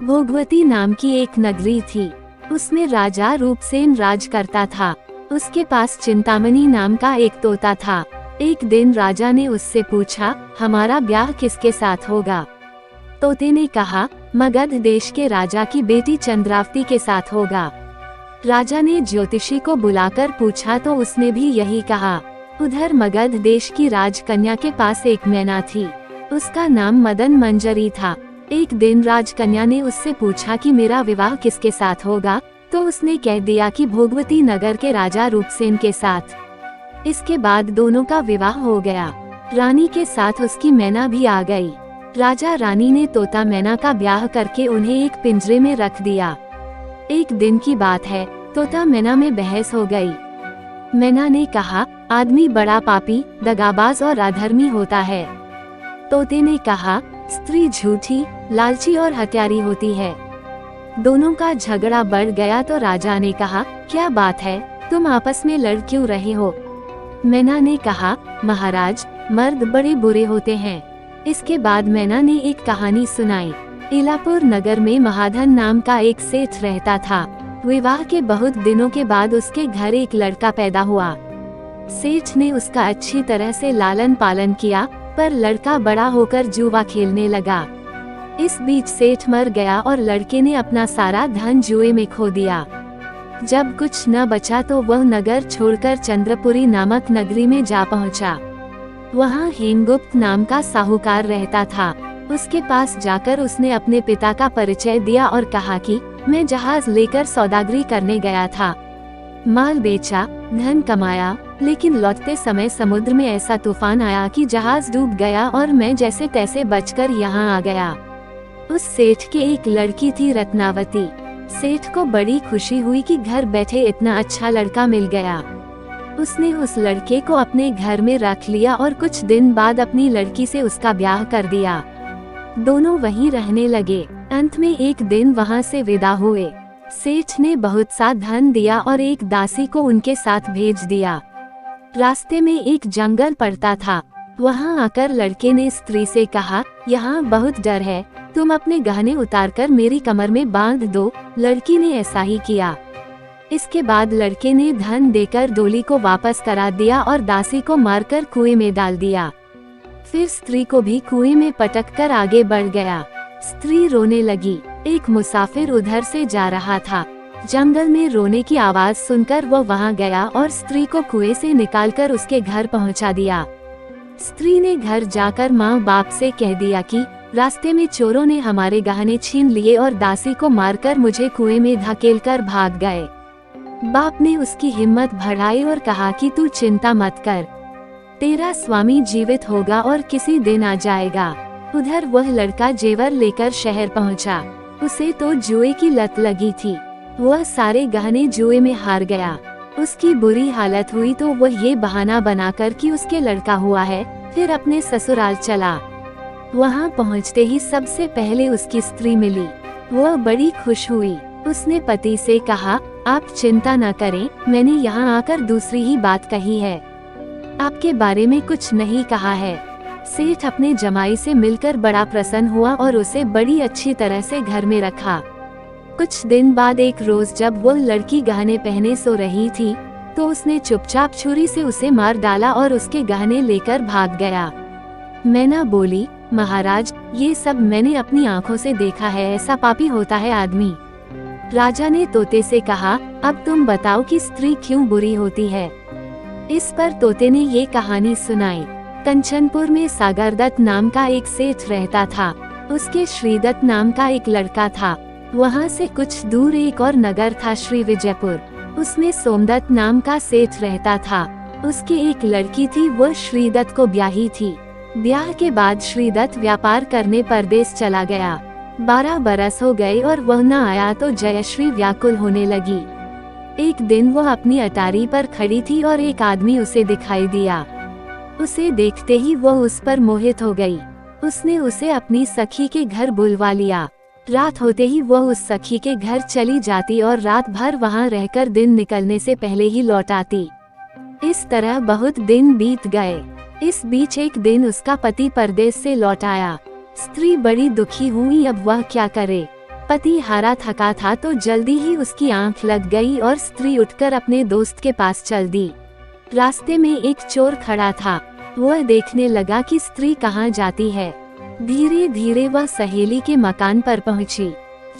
भोगवती नाम की एक नगरी थी। उसमें राजा रूपसेन राज करता था। उसके पास चिंतामणि नाम का एक तोता था। एक दिन राजा ने उससे पूछा, हमारा ब्याह किसके साथ होगा? तोते ने कहा, मगध देश के राजा की बेटी चंद्रावती के साथ होगा। राजा ने ज्योतिषी को बुलाकर पूछा तो उसने भी यही कहा। उधर मगध देश की राजकन्या के पास एक मैना थी। उसका नाम मदन मंजरी था। एक दिन राजकन्या ने उससे पूछा कि मेरा विवाह किसके साथ होगा, तो उसने कह दिया कि भोगवती नगर के राजा रूपसेन के साथ। इसके बाद दोनों का विवाह हो गया। रानी के साथ उसकी मैना भी आ गई। राजा रानी ने तोता मैना का ब्याह करके उन्हें एक पिंजरे में रख दिया। एक दिन की बात है, तोता मैना में बहस हो गई। मैना ने कहा, आदमी बड़ा पापी, दगाबाज और अधर्मी होता है। तोते ने कहा, स्त्री झूठी, लालची और हत्यारी होती है। दोनों का झगड़ा बढ़ गया तो राजा ने कहा, क्या बात है, तुम आपस में लड़ क्यों रहे हो? मैना ने कहा, महाराज, मर्द बड़े बुरे होते हैं। इसके बाद मैना ने एक कहानी सुनाई। इलापुर नगर में महाधन नाम का एक सेठ रहता था। विवाह के बहुत दिनों के बाद उसके घर एक लड़का पैदा हुआ। सेठ ने उसका अच्छी तरह से लालन पालन किया, पर लड़का बड़ा होकर जुआ खेलने लगा। इस बीच सेठ मर गया और लड़के ने अपना सारा धन जुए में खो दिया। जब कुछ न बचा तो वह नगर छोड़कर चंद्रपुरी नामक नगरी में जा पहुंचा। वहां हेमगुप्त नाम का साहूकार रहता था। उसके पास जाकर उसने अपने पिता का परिचय दिया और कहा कि मैं जहाज लेकर सौदागरी करने गया था। माल बेचा, धन कमाया, लेकिन लौटते समय समुद्र में ऐसा तूफान आया कि जहाज डूब गया और मैं जैसे तैसे बचकर यहाँ आ गया। उस सेठ की एक लड़की थी रत्नावती। सेठ को बड़ी खुशी हुई कि घर बैठे इतना अच्छा लड़का मिल गया। उसने उस लड़के को अपने घर में रख लिया और कुछ दिन बाद अपनी लड़की से उसका ब्याह कर दिया। दोनों वहीं रहने लगे। अंत में एक दिन वहां से विदा हुए। सेठ ने बहुत सा धन दिया और एक दासी को उनके साथ भेज दिया। रास्ते में एक जंगल पड़ता था। वहां आकर लड़के ने स्त्री से कहा, यहाँ बहुत डर है, तुम अपने गहने उतारकर मेरी कमर में बांध दो। लड़की ने ऐसा ही किया। इसके बाद लड़के ने धन देकर डोली को वापस करा दिया और दासी को मारकर कुएं में डाल दिया। फिर स्त्री को भी कुएं में पटककर आगे बढ़ गया। स्त्री रोने लगी। एक मुसाफिर उधर से जा रहा था। जंगल में रोने की आवाज सुनकर वो वहां गया और स्त्री को कुएं से निकालकर उसके घर पहुंचा दिया। स्त्री ने घर जाकर माँ बाप से कह दिया कि रास्ते में चोरों ने हमारे गहने छीन लिए और दासी को मारकर मुझे कुएं में धकेलकर भाग गए। बाप ने उसकी हिम्मत बढ़ाई और कहा कि तू चिंता मत कर, तेरा स्वामी जीवित होगा और किसी दिन आ जाएगा। उधर वह लड़का जेवर लेकर शहर पहुंचा। उसे तो जुए की लत लगी थी। वह सारे गहने जुए में हार गया। उसकी बुरी हालत हुई तो वह ये बहाना बनाकर कि उसके लड़का हुआ है, फिर अपने ससुराल चला। वहां पहुंचते ही सबसे पहले उसकी स्त्री मिली। वह बड़ी खुश हुई। उसने पति से कहा, आप चिंता न करें, मैंने यहाँ आकर दूसरी ही बात कही है, आपके बारे में कुछ नहीं कहा है। सेठ अपने जमाई से मिलकर बड़ा प्रसन्न हुआ और उसे बड़ी अच्छी तरह से घर में रखा। कुछ दिन बाद एक रोज जब वह लड़की गहने पहने सो रही थी, तो उसने चुपचाप छुरी से उसे मार डाला और उसके गहने लेकर भाग गया। मैना बोली, महाराज, ये सब मैंने अपनी आंखों से देखा है, ऐसा पापी होता है आदमी। राजा ने तोते से कहा, अब तुम बताओ कि स्त्री क्यों बुरी होती है। इस पर तोते ने ये कहानी सुनाई। कंचनपुर में सागरदत्त नाम का एक सेठ रहता था। उसके श्रीदत्त नाम का एक लड़का था। वहाँ से कुछ दूर एक और नगर था, श्री विजयपुर। उसमें सोमदत्त नाम का सेठ रहता था। उसकी एक लड़की थी, वह श्रीदत्त को ब्याही थी। ब्याह के बाद श्रीदत्त व्यापार करने परदेश चला गया। 12 बरस हो गए और वह न आया तो जयश्री व्याकुल होने लगी। एक दिन वह अपनी अटारी पर खड़ी थी और एक आदमी उसे दिखाई दिया। उसे देखते ही वह उस पर मोहित हो गई। उसने उसे अपनी सखी के घर बुलवा लिया। रात होते ही वह उस सखी के घर चली जाती और रात भर वहां रहकर दिन निकलने से पहले ही लौट आती। इस तरह बहुत दिन बीत गए। इस बीच एक दिन उसका पति परदेश से लौट आया। स्त्री बड़ी दुखी हुई, अब वह क्या करे। पति हारा थका था तो जल्दी ही उसकी आंख लग गई और स्त्री उठकर अपने दोस्त के पास चल दी। रास्ते में एक चोर खड़ा था। वह देखने लगा कि स्त्री कहाँ जाती है। धीरे धीरे वह सहेली के मकान पर पहुंची।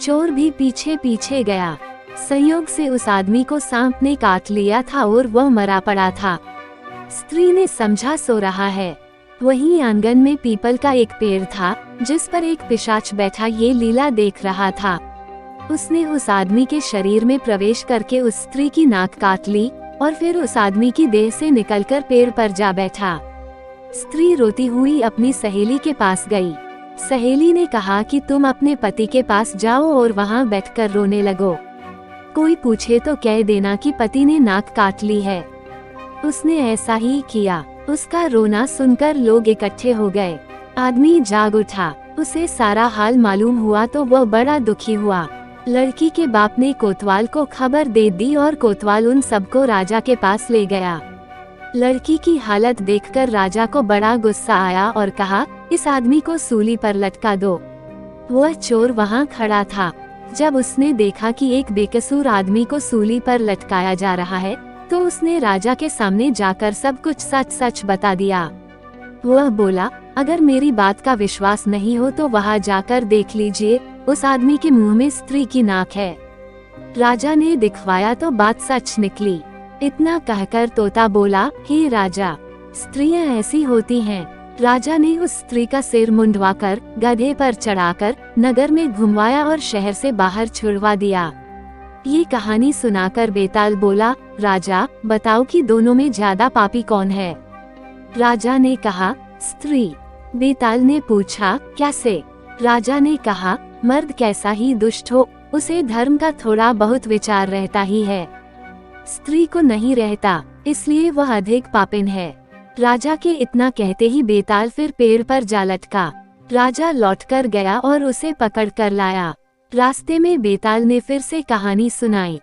चोर भी पीछे पीछे गया। संयोग से उस आदमी को सांप ने काट लिया था और वह मरा पड़ा था। स्त्री ने समझा सो रहा है। वहीं आंगन में पीपल का एक पेड़ था जिस पर एक पिशाच बैठा ये लीला देख रहा था। उसने उस आदमी के शरीर में प्रवेश करके उस स्त्री की नाक काट ली और फिर उस आदमी की देह से निकलकर पेड़ पर जा बैठा। स्त्री रोती हुई अपनी सहेली के पास गई। सहेली ने कहा कि तुम अपने पति के पास जाओ और वहां बैठकर रोने लगो। कोई पूछे तो कह देना कि पति ने नाक काट ली है। उसने ऐसा ही किया। उसका रोना सुनकर लोग इकट्ठे हो गए। आदमी जाग उठा। उसे सारा हाल मालूम हुआ तो वह बड़ा दुखी हुआ। लड़की के बाप ने कोतवाल को खबर दे दी और कोतवाल उन सबको राजा के पास ले गया। लड़की की हालत देखकर राजा को बड़ा गुस्सा आया और कहा, इस आदमी को सूली पर लटका दो। वह चोर वहां खड़ा था। जब उसने देखा कि एक बेकसूर आदमी को सूली पर लटकाया जा रहा है तो उसने राजा के सामने जाकर सब कुछ सच सच बता दिया। वह बोला, अगर मेरी बात का विश्वास नहीं हो तो वहां जाकर देख लीजिए, उस आदमी के मुंह में स्त्री की नाक है। राजा ने दिखवाया तो बात सच निकली। इतना कहकर तोता बोला, हे राजा, स्त्रियां ऐसी होती हैं। राजा ने उस स्त्री का सिर मुंडवाकर गधे पर चढ़ाकर नगर में घुमवाया और शहर से बाहर छुड़वा दिया। ये कहानी सुनाकर बेताल बोला, राजा बताओ कि दोनों में ज्यादा पापी कौन है। राजा ने कहा, स्त्री। बेताल ने पूछा, कैसे। राजा ने कहा, मर्द कैसा ही दुष्ट हो, उसे धर्म का थोड़ा बहुत विचार रहता ही है, स्त्री को नहीं रहता, इसलिए वह अधिक पापिन है। राजा के इतना कहते ही बेताल फिर पेड़ पर जा लटका। राजा लौटकर गया और उसे पकड़ कर लाया। रास्ते में बेताल ने फिर से कहानी सुनाई।